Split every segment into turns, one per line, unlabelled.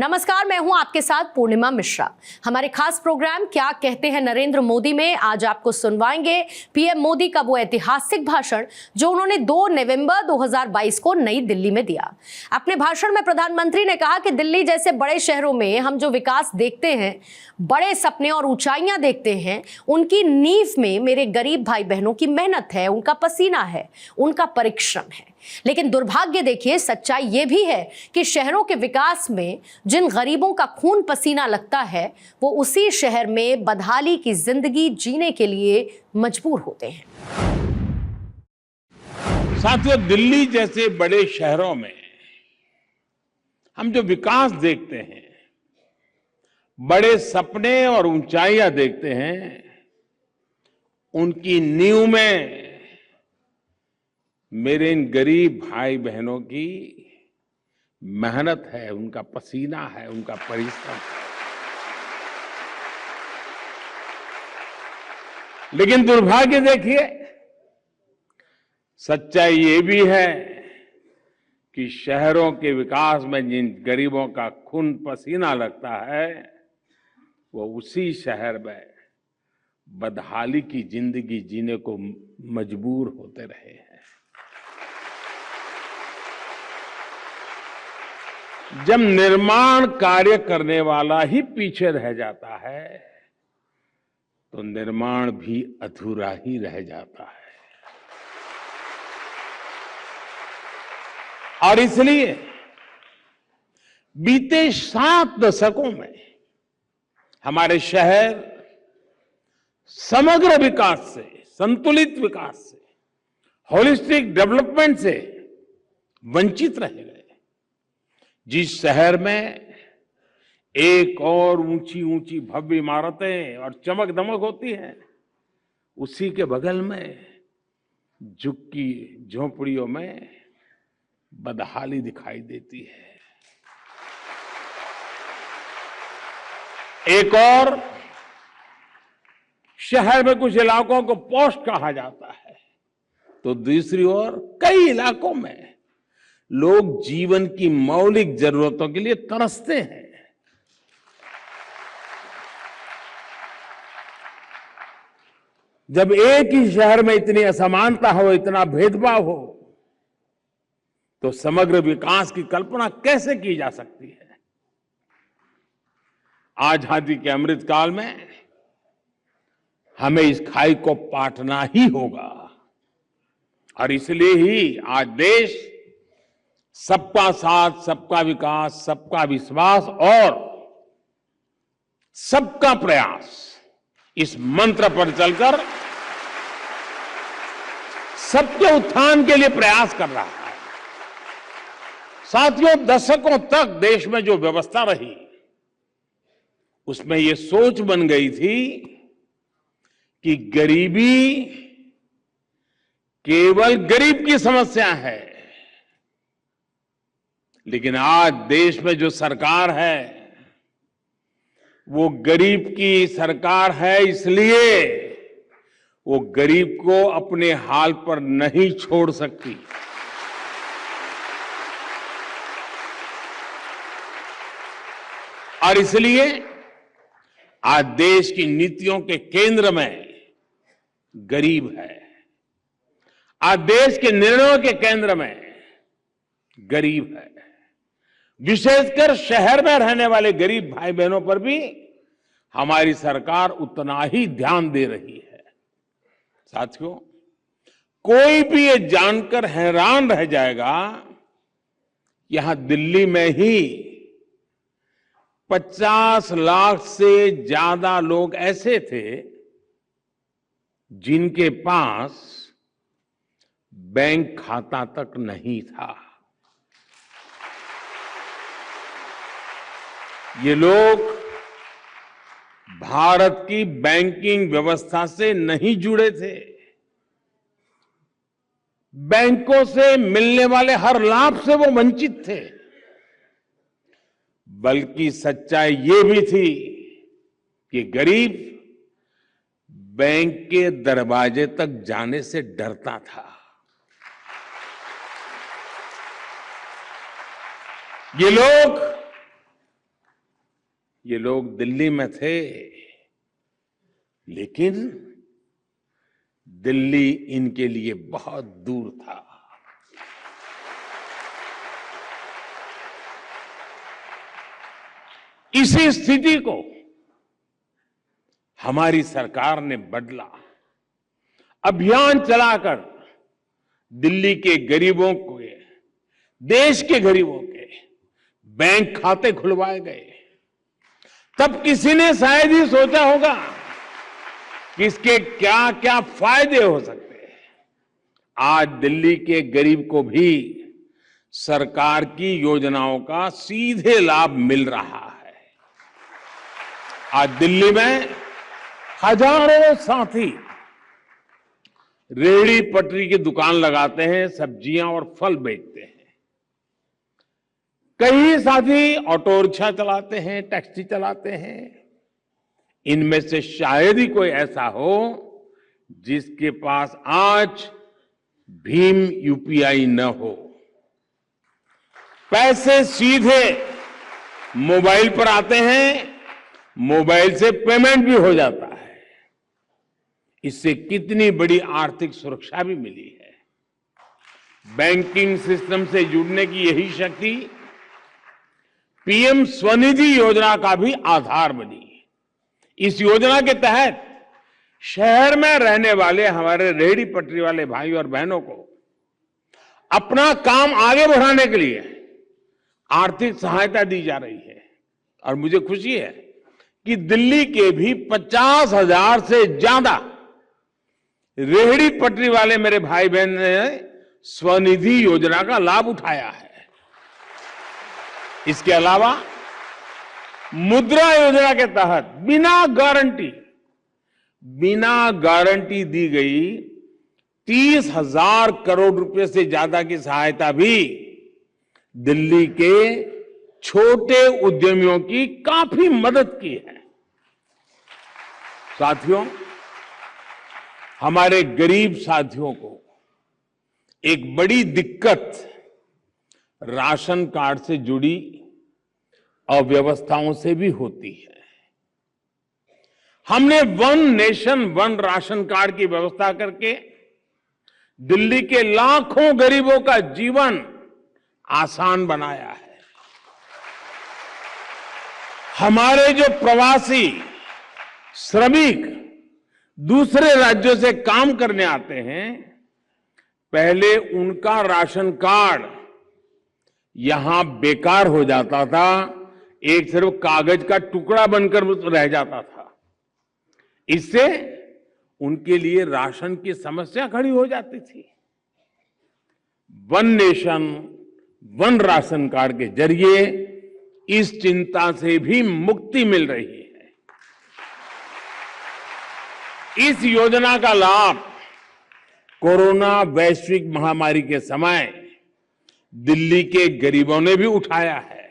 नमस्कार, मैं हूं आपके साथ पूर्णिमा मिश्रा। हमारे खास प्रोग्राम क्या कहते हैं नरेंद्र मोदी में आज आपको सुनवाएंगे पीएम मोदी का वो ऐतिहासिक भाषण जो उन्होंने 2 नवंबर 2022 को नई दिल्ली में दिया। अपने भाषण में प्रधानमंत्री ने कहा कि दिल्ली जैसे बड़े शहरों में हम जो विकास देखते हैं, बड़े सपने और ऊंचाइयां देखते हैं, उनकी नींव में मेरे गरीब भाई बहनों की मेहनत है, उनका पसीना है, उनका परिश्रम है। लेकिन दुर्भाग्य देखिए, सच्चाई ये भी है कि शहरों के विकास में जिन गरीबों का खून पसीना लगता है वो उसी शहर में बदहाली की जिंदगी जीने के लिए मजबूर होते हैं।
साथियों, दिल्ली जैसे बड़े शहरों में हम जो विकास देखते हैं, बड़े सपने और ऊंचाइयां देखते हैं, उनकी नींव में मेरे इन गरीब भाई बहनों की मेहनत है, उनका पसीना है, उनका परिश्रम है। लेकिन दुर्भाग्य देखिए, सच्चाई ये भी है कि शहरों के विकास में जिन गरीबों का खून पसीना लगता है वो उसी शहर में बदहाली की जिंदगी जीने को मजबूर होते रहे हैं। जब निर्माण कार्य करने वाला ही पीछे रह जाता है तो निर्माण भी अधूरा ही रह जाता है। और इसलिए बीते 7 दशकों में हमारे शहर समग्र विकास से, संतुलित विकास से, होलिस्टिक डेवलपमेंट से वंचित रह गए। जिस शहर में एक और ऊंची ऊंची भव्य इमारतें और चमक दमक होती हैं, उसी के बगल में झुग्गी झोपड़ियों में बदहाली दिखाई देती है। एक और शहर में कुछ इलाकों को पॉश कहा जाता है, तो दूसरी ओर कई इलाकों में लोग जीवन की मौलिक जरूरतों के लिए तरसते हैं। जब एक ही शहर में इतनी असमानता हो, इतना भेदभाव हो, तो समग्र विकास की कल्पना कैसे की जा सकती है? आजादी के अमृत काल में हमें इस खाई को पाटना ही होगा और इसलिए ही आज देश सबका साथ, सबका विकास, सबका विश्वास और सबका प्रयास इस मंत्र पर चलकर सबके उत्थान के लिए प्रयास कर रहा है। साथियों, दशकों तक देश में जो व्यवस्था रही उसमें यह सोच बन गई थी कि गरीबी केवल गरीब की समस्या है। लेकिन आज देश में जो सरकार है वो गरीब की सरकार है, इसलिए वो गरीब को अपने हाल पर नहीं छोड़ सकती। और इसलिए आज देश की नीतियों के केंद्र में गरीब है। आज देश के निर्णयों के केंद्र में गरीब है। विशेषकर शहर में रहने वाले गरीब भाई बहनों पर भी हमारी सरकार उतना ही ध्यान दे रही है। साथियों, कोई भी ये जानकर हैरान रह जाएगा, यहां दिल्ली में ही 50 लाख से ज्यादा लोग ऐसे थे जिनके पास बैंक खाता तक नहीं था। ये लोग भारत की बैंकिंग व्यवस्था से नहीं जुड़े थे, बैंकों से मिलने वाले हर लाभ से वो वंचित थे। बल्कि सच्चाई ये भी थी कि गरीब बैंक के दरवाजे तक जाने से डरता था। ये लोग ये लोग दिल्ली में थे, लेकिन दिल्ली इनके लिए बहुत दूर था। इसी स्थिति को हमारी सरकार ने बदला। अभियान चलाकर दिल्ली के गरीबों को, देश के गरीबों के बैंक खाते खुलवाए गए। तब किसी ने शायद ही सोचा होगा कि इसके क्या क्या फायदे हो सकते हैं। आज दिल्ली के गरीब को भी सरकार की योजनाओं का सीधे लाभ मिल रहा है। आज दिल्ली में हजारों साथी रेहड़ी पटरी की दुकान लगाते हैं, सब्जियां और फल बेचते हैं। कई साथी ऑटो रिक्शा चलाते हैं, टैक्सी चलाते हैं। इनमें से शायद ही कोई ऐसा हो जिसके पास आज भीम यूपीआई न हो। पैसे सीधे मोबाइल पर आते हैं, मोबाइल से पेमेंट भी हो जाता है। इससे कितनी बड़ी आर्थिक सुरक्षा भी मिली है। बैंकिंग सिस्टम से जुड़ने की यही शक्ति पीएम स्वनिधि योजना का भी आधार बनी। इस योजना के तहत शहर में रहने वाले हमारे रेहड़ी पटरी वाले भाई और बहनों को अपना काम आगे बढ़ाने के लिए आर्थिक सहायता दी जा रही है। और मुझे खुशी है कि दिल्ली के भी 50,000 से ज्यादा रेहड़ी पटरी वाले मेरे भाई बहन ने स्वनिधि योजना का लाभ उठाया है। इसके अलावा मुद्रा योजना के तहत बिना गारंटी दी गई 30,000 करोड़ रुपए से ज्यादा की सहायता भी दिल्ली के छोटे उद्यमियों की काफी मदद की है। साथियों, हमारे गरीब साथियों को एक बड़ी दिक्कत राशन कार्ड से जुड़ी अव्यवस्थाओं से भी होती है। हमने one nation one ration card की व्यवस्था करके दिल्ली के लाखों गरीबों का जीवन आसान बनाया है। हमारे जो प्रवासी श्रमिक दूसरे राज्यों से काम करने आते हैं, पहले उनका राशन कार्ड यहां बेकार हो जाता था, एक सिर्फ कागज का टुकड़ा बनकर रह जाता था। इससे उनके लिए राशन की समस्या खड़ी हो जाती थी। One nation one ration card के जरिए इस चिंता से भी मुक्ति मिल रही है। इस योजना का लाभ कोरोना वैश्विक महामारी के समय दिल्ली के गरीबों ने भी उठाया है।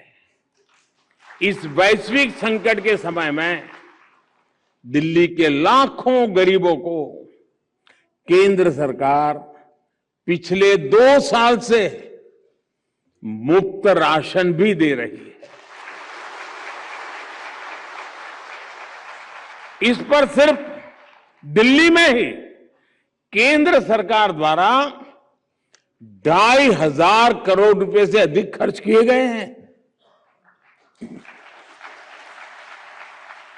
इस वैश्विक संकट के समय में दिल्ली के लाखों गरीबों को केंद्र सरकार पिछले 2 साल से मुफ्त राशन भी दे रही है। इस पर सिर्फ दिल्ली में ही केंद्र सरकार द्वारा 2,500 करोड़ रुपए से अधिक खर्च किए गए हैं।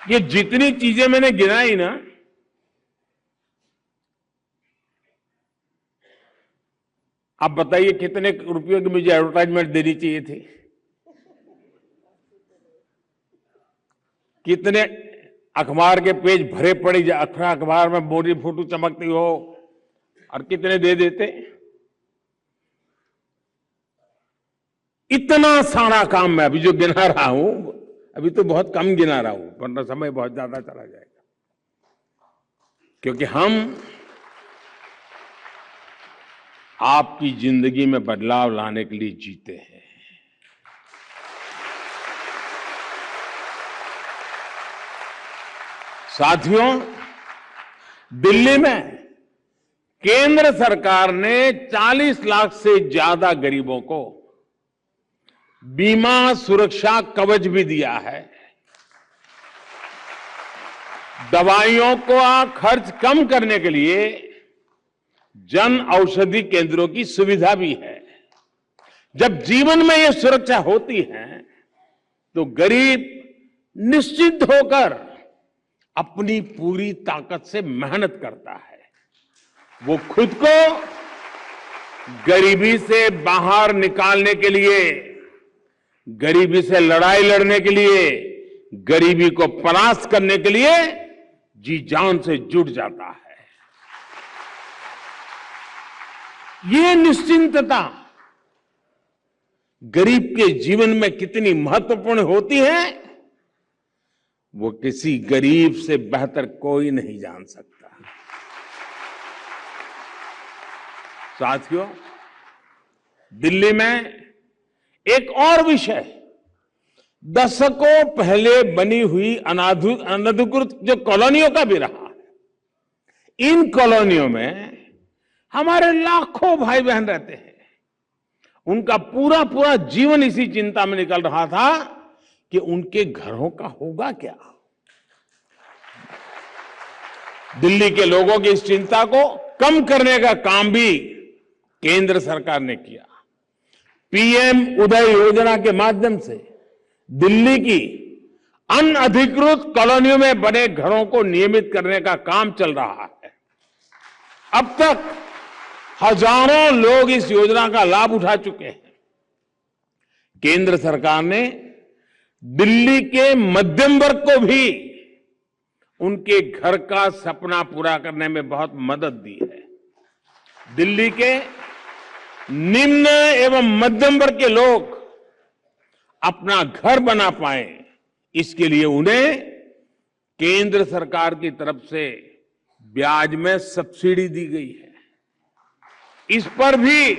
ये जितनी चीजें मैंने गिनाई ना, आप बताइए कितने रुपयों की मुझे एडवर्टाइजमेंट देनी चाहिए थी? कितने अखबार के पेज भरे पड़े, अखबार में मोदी फोटो चमकती हो, और कितने दे देते? इतना सारा काम मैं अभी जो गिना रहा हूं, अभी तो बहुत कम गिना रहा हूं, वरना समय बहुत ज्यादा चला जाएगा। क्योंकि हम आपकी जिंदगी में बदलाव लाने के लिए जीते हैं। साथियों, दिल्ली में केंद्र सरकार ने 40 लाख से ज्यादा गरीबों को बीमा सुरक्षा कवच भी दिया है। दवाइयों का खर्च कम करने के लिए जन औषधि केंद्रों की सुविधा भी है। जब जीवन में यह सुरक्षा होती है तो गरीब निश्चिंत होकर अपनी पूरी ताकत से मेहनत करता है। वो खुद को गरीबी से बाहर निकालने के लिए, गरीबी से लड़ाई लड़ने के लिए, गरीबी को परास्त करने के लिए जी जान से जुट जाता है। ये निश्चिंतता गरीब के जीवन में कितनी महत्वपूर्ण होती है, वो किसी गरीब से बेहतर कोई नहीं जान सकता। साथियों, दिल्ली में एक और विषय, दशकों पहले बनी हुई अनधिकृत जो कॉलोनियों का भी रहा है। इन कॉलोनियों में हमारे लाखों भाई बहन रहते हैं। उनका पूरा पूरा जीवन इसी चिंता में निकल रहा था कि उनके घरों का होगा क्या। दिल्ली के लोगों की इस चिंता को कम करने का काम भी केंद्र सरकार ने किया। पीएम उदय योजना के माध्यम से दिल्ली की अनधिकृत कॉलोनियों में बने घरों को नियमित करने का काम चल रहा है। अब तक हजारों लोग इस योजना का लाभ उठा चुके हैं। केंद्र सरकार ने दिल्ली के मध्यम वर्ग को भी उनके घर का सपना पूरा करने में बहुत मदद दी है। दिल्ली के निम्न एवं मध्यम वर्ग के लोग अपना घर बना पाए, इसके लिए उन्हें केंद्र सरकार की तरफ से ब्याज में सब्सिडी दी गई है। इस पर भी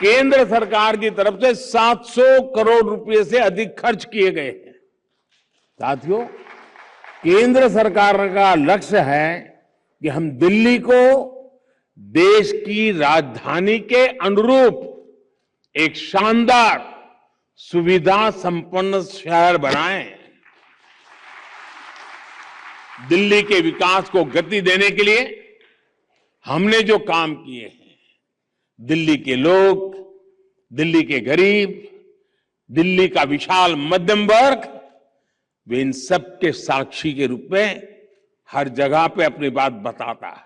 केंद्र सरकार की तरफ से 700 करोड़ रुपए से अधिक खर्च किए गए हैं। साथियों, केंद्र सरकार का लक्ष्य है कि हम दिल्ली को देश की राजधानी के अनुरूप एक शानदार सुविधा संपन्न शहर बनाएं। दिल्ली के विकास को गति देने के लिए हमने जो काम किए हैं, दिल्ली के लोग, दिल्ली के गरीब, दिल्ली का विशाल मध्यम वर्ग, वे इन सब के साक्षी के रूप में हर जगह पे अपनी बात बताता है।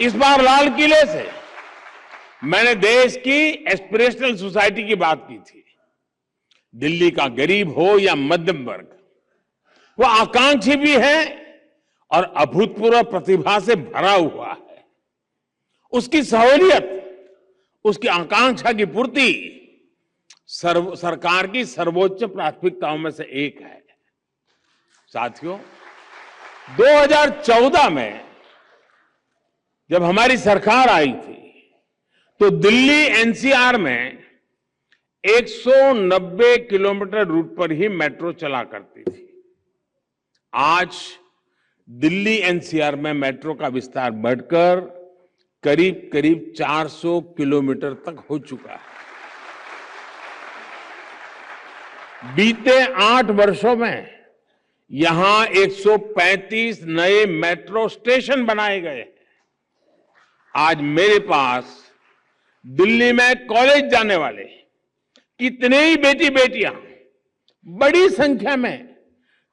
इस बार लाल किले से मैंने देश की एस्पिरेशनल सोसाइटी की बात की थी। दिल्ली का गरीब हो या मध्यम वर्ग, वो आकांक्षी भी है और अभूतपूर्व प्रतिभा से भरा हुआ है। उसकी सहूलियत, उसकी आकांक्षा की पूर्ति सरकार की सर्वोच्च प्राथमिकताओं में से एक है। साथियों, 2014 में जब हमारी सरकार आई थी तो दिल्ली एनसीआर में 190 किलोमीटर रूट पर ही मेट्रो चला करती थी। आज दिल्ली एनसीआर में मेट्रो का विस्तार बढ़कर करीब करीब 400 किलोमीटर तक हो चुका है। बीते 8 वर्षों में यहां 135 नए मेट्रो स्टेशन बनाए गए हैं। आज मेरे पास दिल्ली में कॉलेज जाने वाले कितने ही बेटी बेटियां, बड़ी संख्या में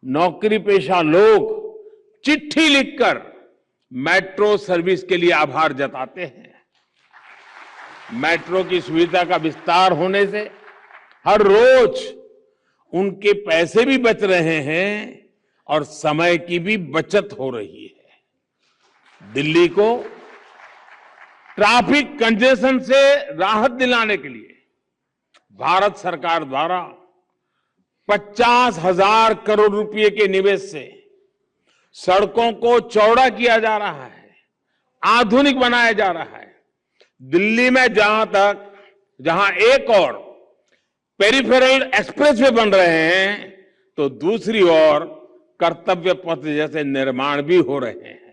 नौकरी पेशा लोग चिट्ठी लिखकर मेट्रो सर्विस के लिए आभार जताते हैं। मेट्रो की सुविधा का विस्तार होने से हर रोज उनके पैसे भी बच रहे हैं और समय की भी बचत हो रही है। दिल्ली को ट्रैफिक कंजेशन से राहत दिलाने के लिए भारत सरकार द्वारा 50,000 करोड़ रुपए के निवेश से सड़कों को चौड़ा किया जा रहा है, आधुनिक बनाया जा रहा है। दिल्ली में जहां एक और पेरिफेरल एक्सप्रेसवे बन रहे हैं तो दूसरी ओर कर्तव्य पथ जैसे निर्माण भी हो रहे हैं।